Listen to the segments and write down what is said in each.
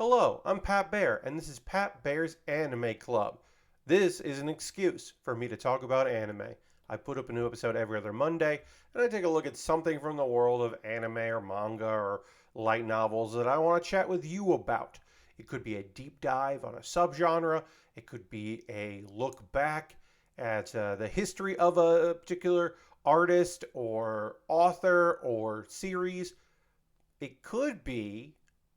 Hello, I'm Pat Baer, and this is Pat Baer's Anime Club. This is an excuse for me to talk about anime. I put up a new episode every other Monday, and I take a look at something from the world of anime or manga or light novels that I want to chat with you about. It could be a deep dive on a subgenre, it could be a look back at the history of a particular artist or author or series. It could be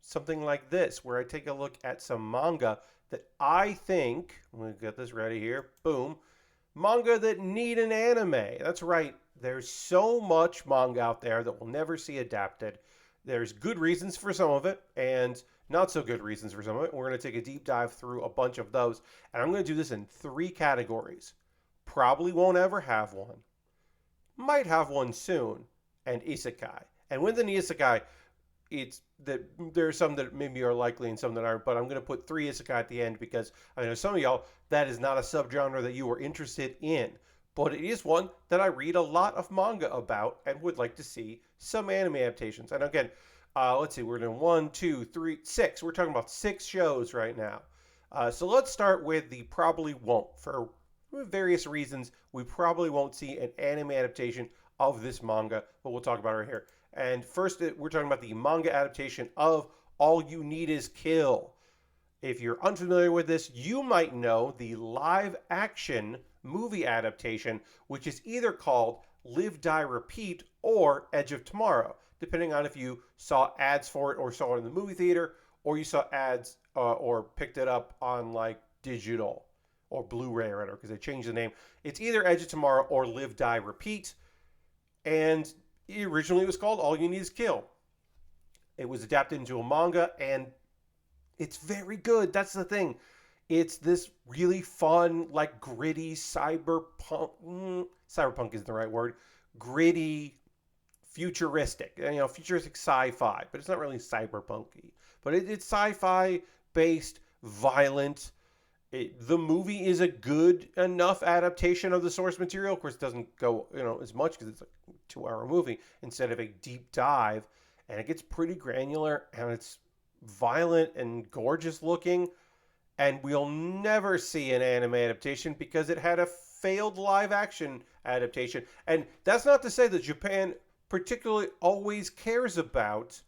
something like this, where I take a look at some manga that I think, I'm going to get this ready here, boom, manga that need an anime. That's right, there's so much manga out there that we'll never see adapted. There's good reasons for some of it, and not so good reasons for some of it. We're going to take a deep dive through a bunch of those, and I'm going to do this in three categories. Probably won't ever have one, might have one soon, and isekai. And with an isekai, it's that there are some that maybe are likely and some that aren't, but I'm going to put three isekai at the end because I know some of y'all, that is not a subgenre that you are interested in, but it is one that I read a lot of manga about and would like to see some anime adaptations. And again, let's see, we're doing one, two, three, six. We're talking about six shows right now. So let's start with the probably won't. For various reasons, we probably won't see an anime adaptation of this manga, but we'll talk about it right here. And first, we're talking about the manga adaptation of All You Need Is Kill. If you're unfamiliar with this, you might know the live action movie adaptation, which is either called Live, Die, Repeat or Edge of Tomorrow, depending on if you saw ads for it or saw it in the movie theater, or you saw ads or picked it up on like digital or Blu-ray or whatever, because they changed the name. It's either Edge of Tomorrow or Live, Die, Repeat. And originally it was called All You Need Is Kill. It was adapted into a manga, and it's very good. That's the thing. It's this really fun, like gritty cyberpunk. Cyberpunk isn't the right word. Gritty, futuristic. Futuristic sci-fi, but it's not really cyberpunky. But it's sci-fi based, violent. The movie is a good enough adaptation of the source material. Of course, it doesn't go as much because it's a 2-hour movie instead of a deep dive, and it gets pretty granular and it's violent and gorgeous looking. And we'll never see an anime adaptation because it had a failed live action adaptation. And that's not to say that Japan particularly always cares about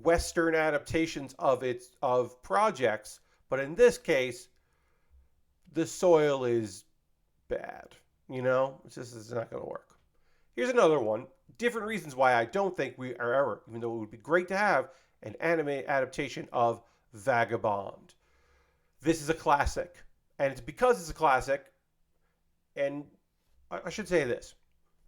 Western adaptations of projects, but in this case, the soil is bad. It's not going to work. Here's another one. Different reasons why I don't think we are ever, even though it would be great to have, an anime adaptation of Vagabond. This is a classic. And it's because it's a classic, and I should say this.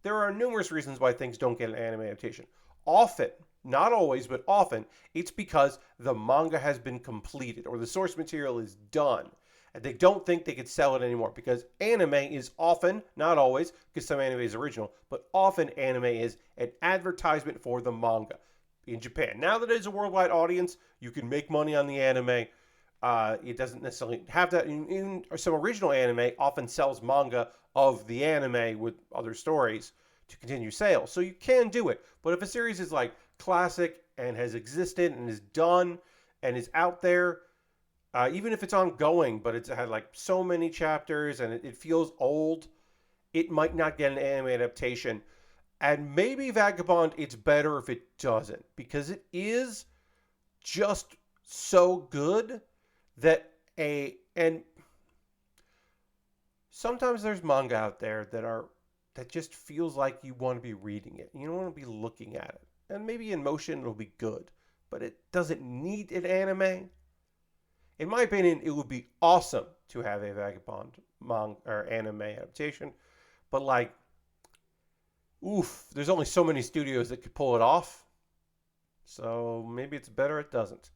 There are numerous reasons why things don't get an anime adaptation. Often, not always, but often, it's because the manga has been completed or the source material is done. And they don't think they could sell it anymore because anime is often, not always, because some anime is original, but often anime is an advertisement for the manga in Japan. Now that it's a worldwide audience, you can make money on the anime. It doesn't necessarily have that. Even some original anime often sells manga of the anime with other stories to continue sales. So you can do it. But if a series is like classic and has existed and is done and is out there, even if it's ongoing, but it's had like so many chapters and it feels old, it might not get an anime adaptation. And maybe Vagabond, it's better if it doesn't, because it is just so good and sometimes there's manga out there that just feels like you want to be reading it. You don't want to be looking at it. And maybe in motion it'll be good, but it doesn't need an anime. In my opinion, it would be awesome to have a Vagabond manga or anime adaptation, but there's only so many studios that could pull it off. So maybe it's better it doesn't.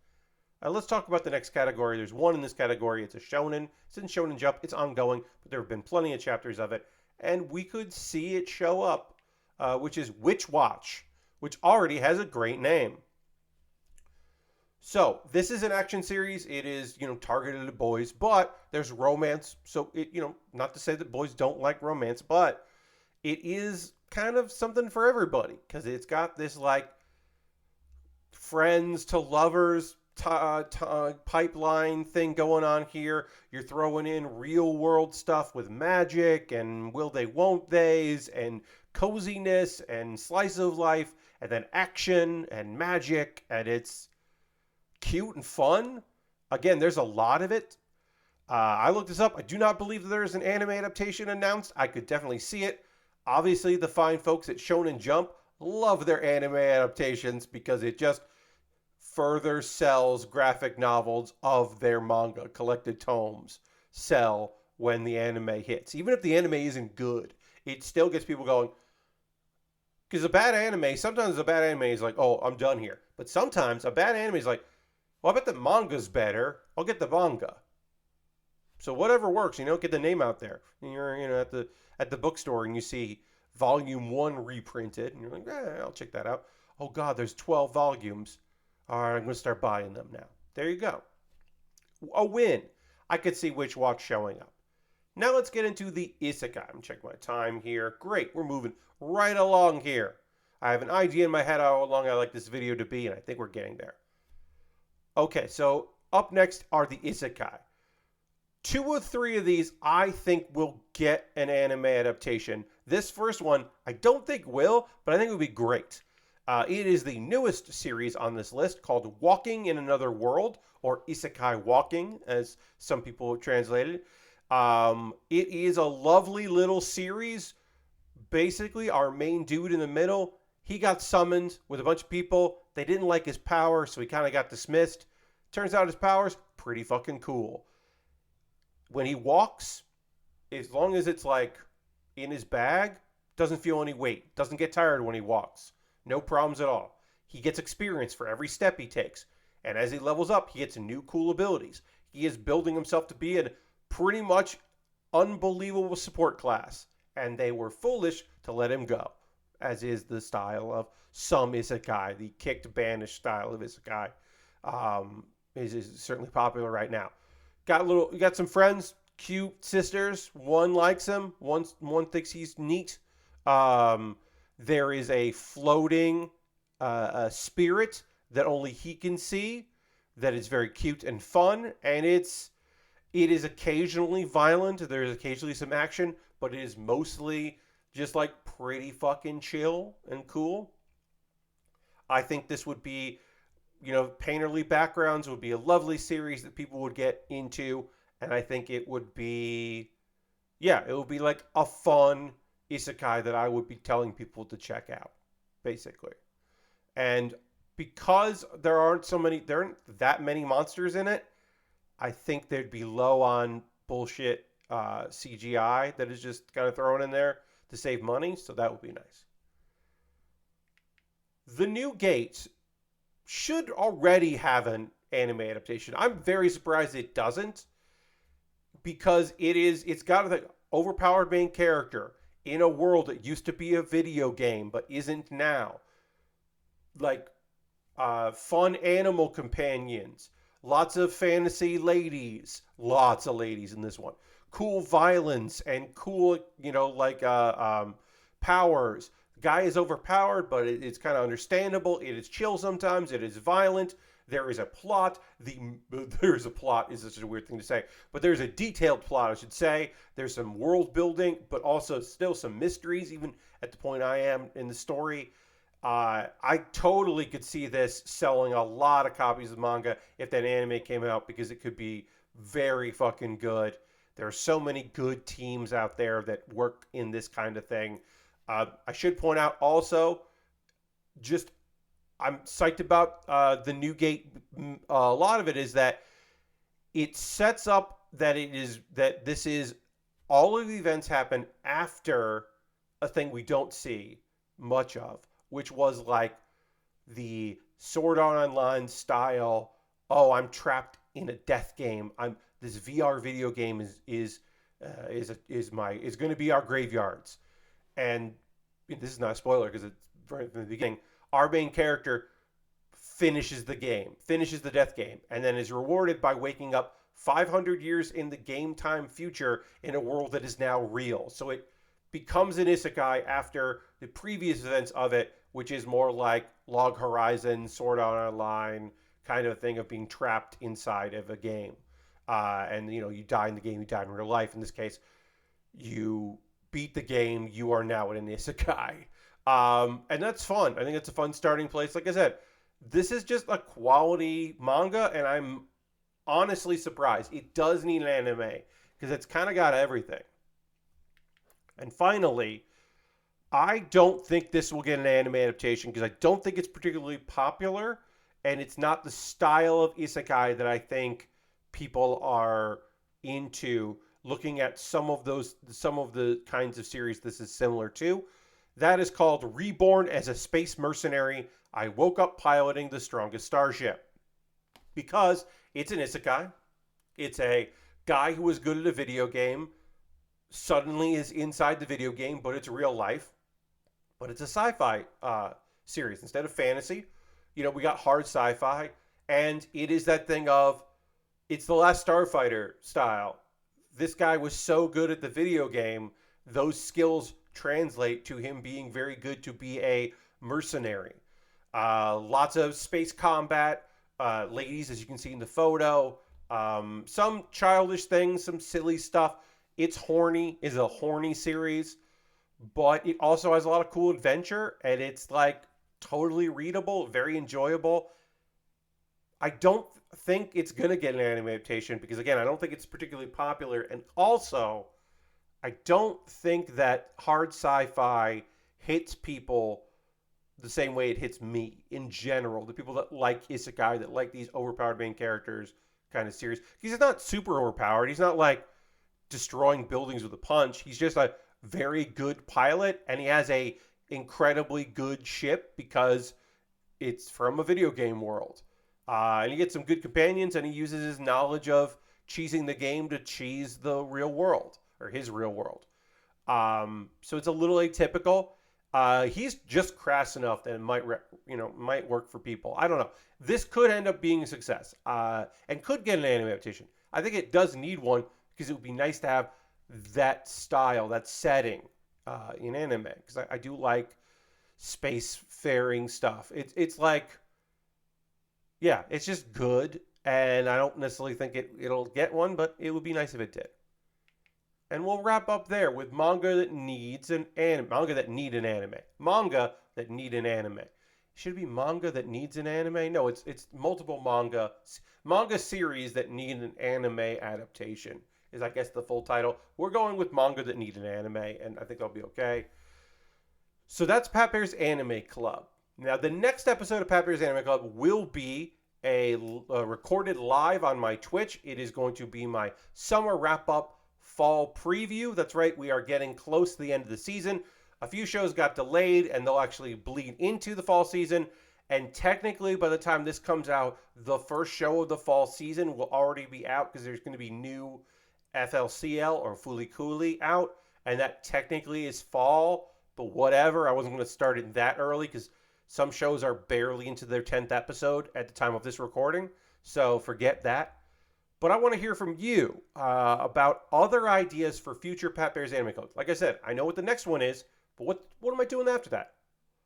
Let's talk about the next category. There's one in this category. It's a shonen. It's in Shonen Jump. It's ongoing, but there have been plenty of chapters of it, and we could see it show up, which is Witch Watch, which already has a great name. So this is an action series. It is, targeted at boys, but there's romance. So not to say that boys don't like romance, but it is kind of something for everybody because it's got this like friends to lovers pipeline thing going on here. You're throwing in real world stuff with magic and will they, won't they's, and coziness and slice of life, and then action and magic, and it's cute and fun. Again, there's a lot of it. I looked this up. I do not believe that there is an anime adaptation announced. I could definitely see it. Obviously, the fine folks at Shonen Jump love their anime adaptations because it just further sells graphic novels of their manga. Collected tomes sell when the anime hits. Even if the anime isn't good, it still gets people going. Because sometimes a bad anime is like, oh, I'm done here. But sometimes a bad anime is like, well, I bet the manga's better. I'll get the manga. So whatever works, get the name out there. And you're, at the bookstore and you see volume 1 reprinted, and you're like, I'll check that out. Oh God, there's 12 volumes. All right, I'm going to start buying them now. There you go. A win. I could see Witch Watch showing up. Now let's get into the isekai. I'm checking my time here. Great, we're moving right along here. I have an idea in my head how long I like this video to be, and I think we're getting there. Okay, so up next are the isekai. 2 or 3 of these I think will get an anime adaptation. This first one I don't think will, but I think it would be great. It is the newest series on this list called Walking in Another World, or Isekai Walking, as some people have translated. It is a lovely little series. Basically, our main dude in the middle, he got summoned with a bunch of people. They didn't like his power, so he kind of got dismissed. Turns out his power's pretty fucking cool. When he walks, as long as it's like in his bag, doesn't feel any weight. Doesn't get tired when he walks. No problems at all. He gets experience for every step he takes. And as he levels up, he gets new cool abilities. He is building himself to be a pretty much unbelievable support class. And they were foolish to let him go, as is the style of some isekai. The kicked, banished style of isekai is certainly popular right now. You got some friends, cute sisters. One likes him. One thinks he's neat. There is a floating spirit that only he can see. That is very cute and fun, and it is occasionally violent. There's occasionally some action, but it is mostly just like pretty fucking chill and cool. I think this would be, Painterly Backgrounds would be a lovely series that people would get into, and I think it would be like a fun isekai that I would be telling people to check out, basically. And because there aren't that many monsters in it, I think they'd be low on bullshit CGI that is just kind of thrown in there to save money, so that would be nice. The New Gate should already have an anime adaptation. I'm very surprised it doesn't, because it's got an overpowered main character in a world that used to be a video game but isn't now. Like fun animal companions, lots of fantasy ladies, lots of ladies in this one. Cool violence and cool, powers. The guy is overpowered, but it's kind of understandable. It is chill sometimes. It is violent. There is a plot. There's a plot is such a weird thing to say, but there's a detailed plot, I should say. There's some world building, but also still some mysteries, even at the point I am in the story. I totally could see this selling a lot of copies of manga if that anime came out, because it could be very fucking good. There are so many good teams out there that work in this kind of thing. I should point out also, I'm psyched about the New Gate. A lot of it is that it sets up that this is all of the events happen after a thing we don't see much of, which was like the Sword Art Online style. Oh, I'm trapped in a death game. This VR video game is going to be our graveyards, and this is not a spoiler because it's right from the beginning. Our main character finishes the death game, and then is rewarded by waking up 500 years in the game time future in a world that is now real. So it becomes an isekai after the previous events of it, which is more like Log Horizon, Sword Art Online, kind of a thing of being trapped inside of a game. And, you die in the game, you die in real life. In this case, you beat the game, you are now an isekai. And that's fun. I think it's a fun starting place. Like I said, this is just a quality manga, and I'm honestly surprised. It does need an anime because it's kind of got everything. And finally, I don't think this will get an anime adaptation because I don't think it's particularly popular, and it's not the style of isekai that I think people are into. Looking at some of the kinds of series this is similar to, that is called Reborn as a Space Mercenary. I woke up piloting the strongest starship because it's an isekai. It's a guy who was good at a video game suddenly is inside the video game, but it's real life. But it's a sci-fi series instead of fantasy. We got hard sci-fi, and it is that thing of it's the Last Starfighter style. This guy was so good at the video game, those skills translate to him being very good to be a mercenary. Lots of space combat, ladies, as you can see in the photo. Some childish things, some silly stuff. It's a horny series, but it also has a lot of cool adventure, and it's like totally readable, very enjoyable. I don't think it's going to get an anime adaptation because, again, I don't think it's particularly popular. And also, I don't think that hard sci-fi hits people the same way it hits me in general. The people that like isekai, that like these overpowered main characters kind of series. He's not super overpowered. He's not like destroying buildings with a punch. He's just a very good pilot, and he has a incredibly good ship because it's from a video game world. And he gets some good companions, and he uses his knowledge of cheesing the game to cheese the real world, or his real world. So it's a little atypical. He's just crass enough that it might work for people. I don't know. This could end up being a success, and could get an anime adaptation. I think it does need one because it would be nice to have that style, that setting in anime. Because I do like space-faring stuff. It's like, yeah, it's just good, and I don't necessarily think it'll get one, but it would be nice if it did. And we'll wrap up there with manga that needs an anime. Manga that need an anime. Manga that need an anime. Should it be manga that needs an anime? No, it's multiple manga series that need an anime adaptation is, I guess, the full title. We're going with manga that need an anime, and I think that'll be okay. So that's Pat Bear's Anime Club. Now, the next episode of Pat Bear's Anime Club will be a recorded live on my Twitch. It is going to be my summer wrap-up fall preview. That's right, we are getting close to the end of the season. A few shows got delayed, and they'll actually bleed into the fall season. And technically, by the time this comes out, the first show of the fall season will already be out because there's going to be new FLCL or Fooly Cooly out. And that technically is fall, but whatever. I wasn't going to start it that early because some shows are barely into their 10th episode at the time of this recording, so forget that. But I want to hear from you about other ideas for future Pat Bear's Anime Club. Like I said, I know what the next one is, but what am I doing after that?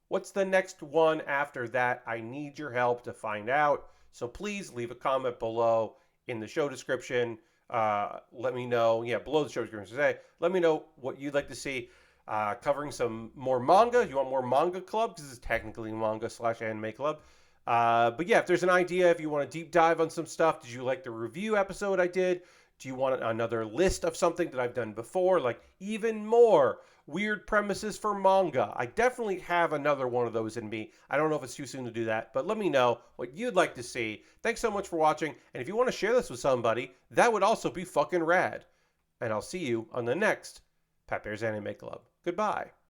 What's the next one after that? I need your help to find out. So please leave a comment below in the show description. Let me know, below the show description, let me know what you'd like to see. Covering some more manga. You want more manga club? Because this is technically manga/anime club. But yeah, if there's an idea, if you want to deep dive on some stuff, did you like the review episode I did? Do you want another list of something that I've done before? Like even more weird premises for manga. I definitely have another one of those in me. I don't know if it's too soon to do that, but let me know what you'd like to see. Thanks so much for watching. And if you want to share this with somebody, that would also be fucking rad. And I'll see you on the next Pat Bear's Anime Club. Goodbye.